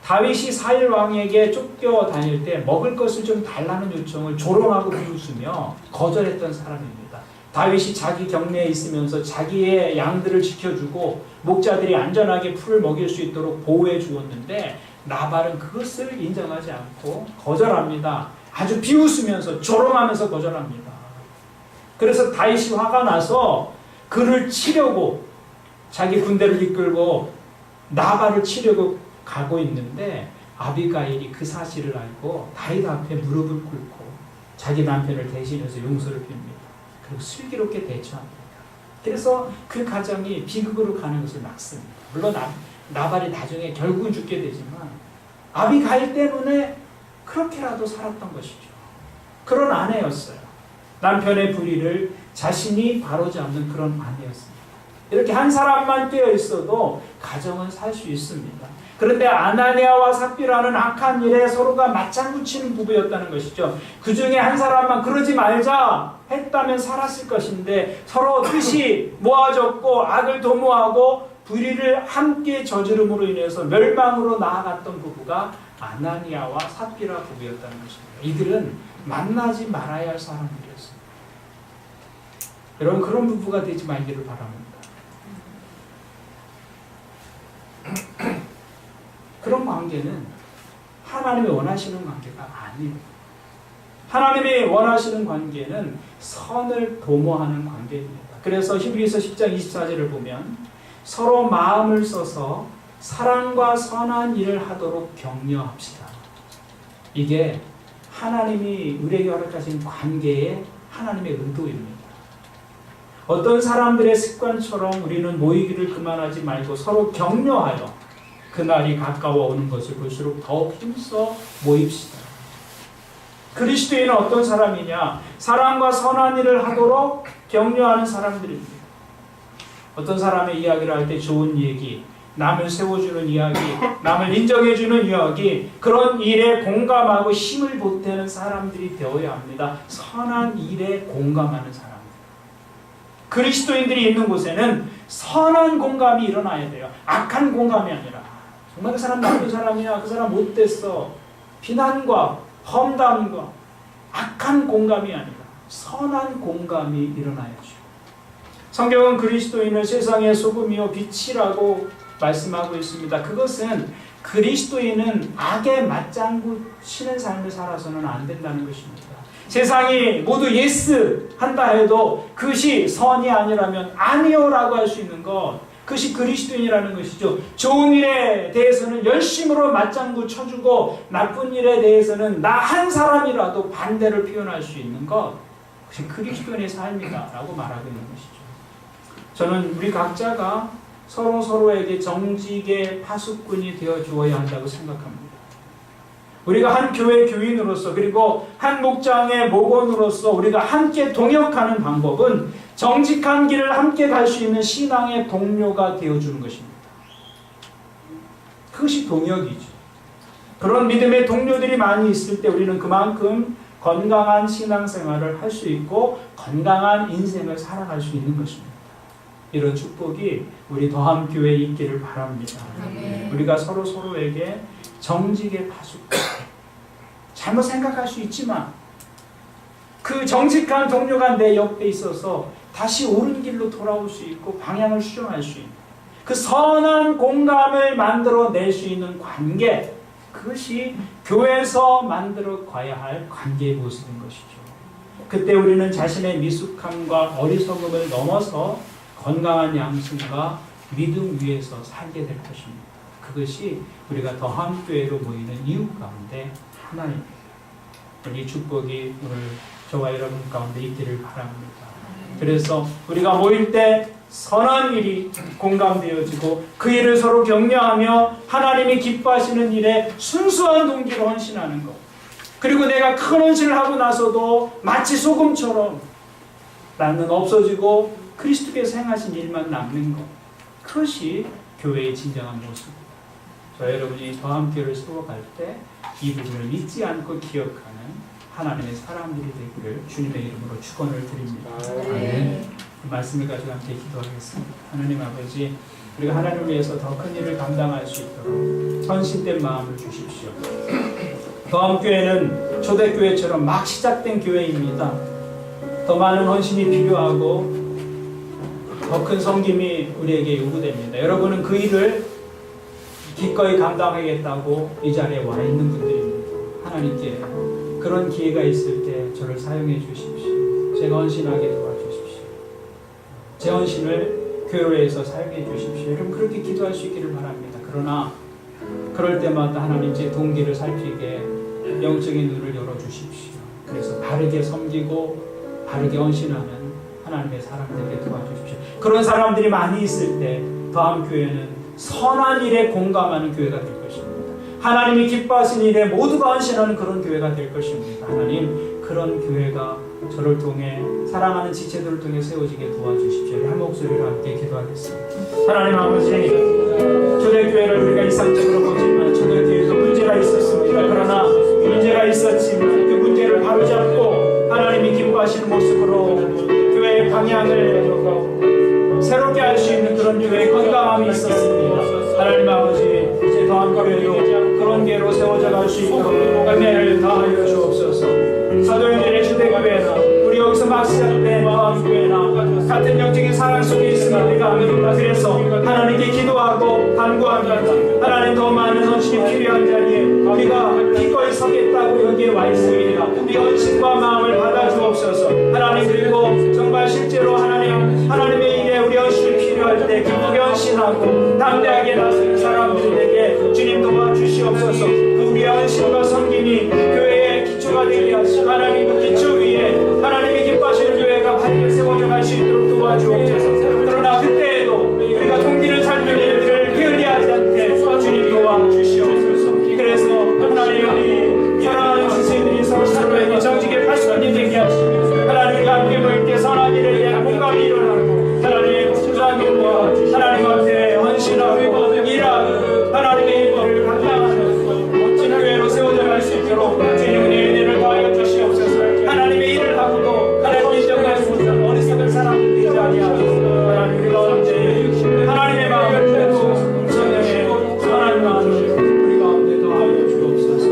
다윗이 사일 왕에게 쫓겨다닐 때 먹을 것을 좀 달라는 요청을 조롱하고 비웃으며 거절했던 사람입니다. 다윗이 자기 경내에 있으면서 자기의 양들을 지켜주고 목자들이 안전하게 풀을 먹일 수 있도록 보호해 주었는데 나발은 그것을 인정하지 않고 거절합니다. 아주 비웃으면서 조롱하면서 거절합니다. 그래서 다윗이 화가 나서 그를 치려고 자기 군대를 이끌고 나발을 치려고 가고 있는데 아비가일이 그 사실을 알고 다윗 앞에 무릎을 꿇고 자기 남편을 대신해서 용서를 빕니다. 그리고 슬기롭게 대처합니다. 그래서 그 가정이 비극으로 가는 것을 막습니다. 물론 나발이 나중에 결국은 죽게 되지만 아비가일 때문에 그렇게라도 살았던 것이죠. 그런 아내였어요. 남편의 불의를 자신이 바로잡는 그런 아내였습니다. 이렇게 한 사람만 깨어 있어도 가정은 살 수 있습니다. 그런데 아나니아와 삽비라는 악한 일에 서로가 맞장구 치는 부부였다는 것이죠. 그 중에 한 사람만 그러지 말자 했다면 살았을 것인데 서로 뜻이 모아졌고 악을 도모하고 불의를 함께 저지름으로 인해서 멸망으로 나아갔던 부부가 아나니아와 삽비라 부부였다는 것입니다. 이들은 만나지 말아야 할 사람들이었습니다. 여러분 그런 부부가 되지 말기를 바랍니다. 그런 관계는 하나님이 원하시는 관계가 아니에요. 하나님이 원하시는 관계는 선을 도모하는 관계입니다. 그래서 히브리서 10장 24절을 보면 서로 마음을 써서 사랑과 선한 일을 하도록 격려합시다. 이게 하나님이 우리에게 허락하신 관계의 하나님의 의도입니다. 어떤 사람들의 습관처럼 우리는 모이기를 그만하지 말고 서로 격려하여 그날이 가까워 오는 것을 볼수록 더욱 힘써 모입시다. 그리스도인은 어떤 사람이냐? 사랑과 선한 일을 하도록 격려하는 사람들입니다. 어떤 사람의 이야기를 할 때 좋은 얘기, 남을 세워주는 이야기, 남을 인정해주는 이야기, 그런 일에 공감하고 힘을 보태는 사람들이 되어야 합니다. 선한 일에 공감하는 사람. 그리스도인들이 있는 곳에는 선한 공감이 일어나야 돼요. 악한 공감이 아니라 정말 그 사람 나쁜 사람이야, 그 사람 못됐어, 비난과 험담과 악한 공감이 아니라 선한 공감이 일어나야죠. 성경은 그리스도인을 세상의 소금이요 빛이라고 말씀하고 있습니다. 그것은 그리스도인은 악에 맞장구 치는 삶을 살아서는 안 된다는 것입니다. 세상이 모두 예스 한다 해도 그것이 선이 아니라면 아니요라고 할 수 있는 것, 그것이 그리스도인이라는 것이죠. 좋은 일에 대해서는 열심으로 맞장구 쳐주고 나쁜 일에 대해서는 나 한 사람이라도 반대를 표현할 수 있는 것, 그것이 그리스도인의 삶이다라고 말하고 있는 것이죠. 저는 우리 각자가 서로에게 정직의 파수꾼이 되어 주어야 한다고 생각합니다. 우리가 한 교회 교인으로서 그리고 한 목장의 목원으로서 우리가 함께 동역하는 방법은 정직한 길을 함께 갈 수 있는 신앙의 동료가 되어주는 것입니다. 그것이 동역이죠. 그런 믿음의 동료들이 많이 있을 때 우리는 그만큼 건강한 신앙생활을 할 수 있고 건강한 인생을 살아갈 수 있는 것입니다. 이런 축복이 우리 더함교회에 있기를 바랍니다. 우리가 서로에게 정직의 파수꾼, 잘못 생각할 수 있지만 그 정직한 동료가 내 옆에 있어서 다시 옳은 길로 돌아올 수 있고 방향을 수정할 수 있는 그 선한 공감을 만들어낼 수 있는 관계, 그것이 교회에서 만들어 가야 할 관계의 모습인 것이죠. 그때 우리는 자신의 미숙함과 어리석음을 넘어서 건강한 양심과 믿음 위에서 살게 될 것입니다. 그것이 우리가 더함교회로 모이는 이유 가운데 하나입니다. 이 축복이 오늘 저와 여러분 가운데 있기를 바랍니다. 그래서 우리가 모일 때 선한 일이 공감되어지고 그 일을 서로 격려하며 하나님이 기뻐하시는 일에 순수한 동기로 헌신하는 것, 그리고 내가 큰 헌신을 하고 나서도 마치 소금처럼 나는 없어지고 그리스도께서 행하신 일만 남는 것, 그것이 교회의 진정한 모습입니다. 저 여러분이 더함교회를 세워갈 때 이 부분을 잊지 않고 기억하는 하나님의 사람들이 되기를 주님의 이름으로 축원을 드립니다. 아멘. 그 말씀을 가지고 함께 기도하겠습니다. 하나님 아버지, 우리가 하나님을 위해서 더 큰 일을 감당할 수 있도록 헌신된 마음을 주십시오. 더함교회는 초대교회처럼 막 시작된 교회입니다. 더 많은 헌신이 필요하고 더 큰 섬김이 우리에게 요구됩니다. 여러분은 그 일을 기꺼이 감당하겠다고 이 자리에 와 있는 분들입니다. 하나님께 그런 기회가 있을 때 저를 사용해 주십시오. 제가 헌신하게 도와주십시오. 제 헌신을 교회에서 사용해 주십시오. 여러분 그렇게 기도할 수 있기를 바랍니다. 그러나 그럴 때마다 하나님 제 동기를 살피게 영적인 눈을 열어주십시오. 그래서 바르게 섬기고 바르게 헌신하는 하나님의 사람들에게 도와주십시오. 그런 사람들이 많이 있을 때 더함교회는 선한 일에 공감하는 교회가 될 것입니다. 하나님이 기뻐하시는 일에 모두가 헌신하는 그런 교회가 될 것입니다. 하나님 그런 교회가 저를 통해 사랑하는 지체들을 통해 세워지게 도와주십시오. 한 목소리로 함께 기도하겠습니다. 하나님 아버지, 초대교회를 우리가 이상적으로 보지만 초대교회도 문제가 있었습니다. 그러나 문제가 있었지만 그 문제를 바로잡고 하나님이 기뻐하시는 모습으로 교회의 방향을 새롭게 할 수 있는 그런 교회의 건강함이 있었습니다. 하나님 아버지, 이제 더함교회도 그런 교회로 세워져 갈 수 있도록 은혜를 다하여 주옵소서. 사도행전의 초대교회나 우리 여기서 막 시작된 더함교회나 같은 영적인 사랑 속에 있으면 우리가 그래서 하나님께 기도하고 간구합니다. 하나님 더 많은 헌신이 필요한 자리에 우리가 기꺼이 서겠다고 여기에 와 있습니다. 우리 헌신과 마음을 받아주옵소서. 하나님 그리고 정말 실제로 하나님의 일에 우리 헌신이 필요할 때 기쁘게 헌신하고 담대하게 나서는 사람들에게 주님 도와주시옵소서. 그 우리의 헌신과 섬김이 교회의 기초가 되게 하시고 하나님 그 기초 위에 하나님이 기뻐하시는 교회가 바르게 세워져 갈 수 있도록 도와주옵소서. 그러나 그때에도 우리가 동기를 살피는 일들을 게을리하지 않게 주님 도와주시옵소서. 그래서 하나님 사랑하는 지체들이 서로에게 정직의 파수꾼이 되게 하시고 하나님과 함께 모일 때 선한 일에 대한 공감이 일어나고 하나님 주장님과 하나님 앞에 헌신하고 일하고 하나님의 일을 감당하는 멋진 교회로 세워져 갈 수 있도록 주님의 은혜를 더하여 주시옵소서. 하나님의 일을 하고도 하나님 인정하지 못한 어리석은 사람들 되지 아니하고 하나님 우리가 언제 하나님의 마음을 펴고 성령의 선한 마음을 우리 가운데 더하여 주옵소서.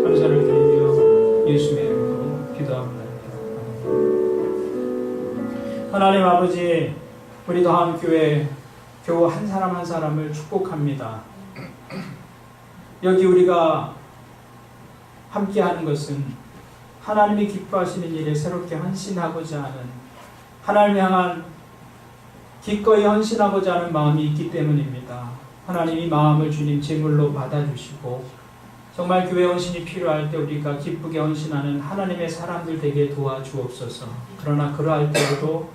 감사를 드리며 예수의 이름으로 기도합니다. 하나님 아버지, 우리 더함교회 교우 한 사람 한 사람을 축복합니다. 여기 우리가 함께하는 것은 하나님이 기뻐하시는 일에 새롭게 헌신하고자 하는 하나님 향한 기꺼이 헌신하고자 하는 마음이 있기 때문입니다. 하나님 이 마음을 주님 제물로 받아주시고 정말 교회 헌신이 필요할 때 우리가 기쁘게 헌신하는 하나님의 사람들 되게 도와주옵소서. 그러나 그러할 때에도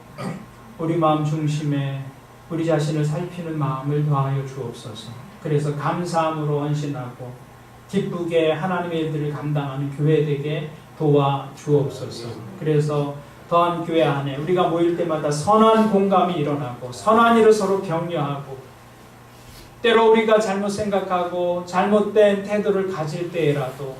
우리 마음 중심에 우리 자신을 살피는 마음을 더하여 주옵소서. 그래서 감사함으로 헌신하고 기쁘게 하나님의 일들을 감당하는 교회 되게 도와주옵소서. 그래서 더함교회 안에 우리가 모일 때마다 선한 공감이 일어나고 선한 일을 서로 격려하고 때로 우리가 잘못 생각하고 잘못된 태도를 가질 때라도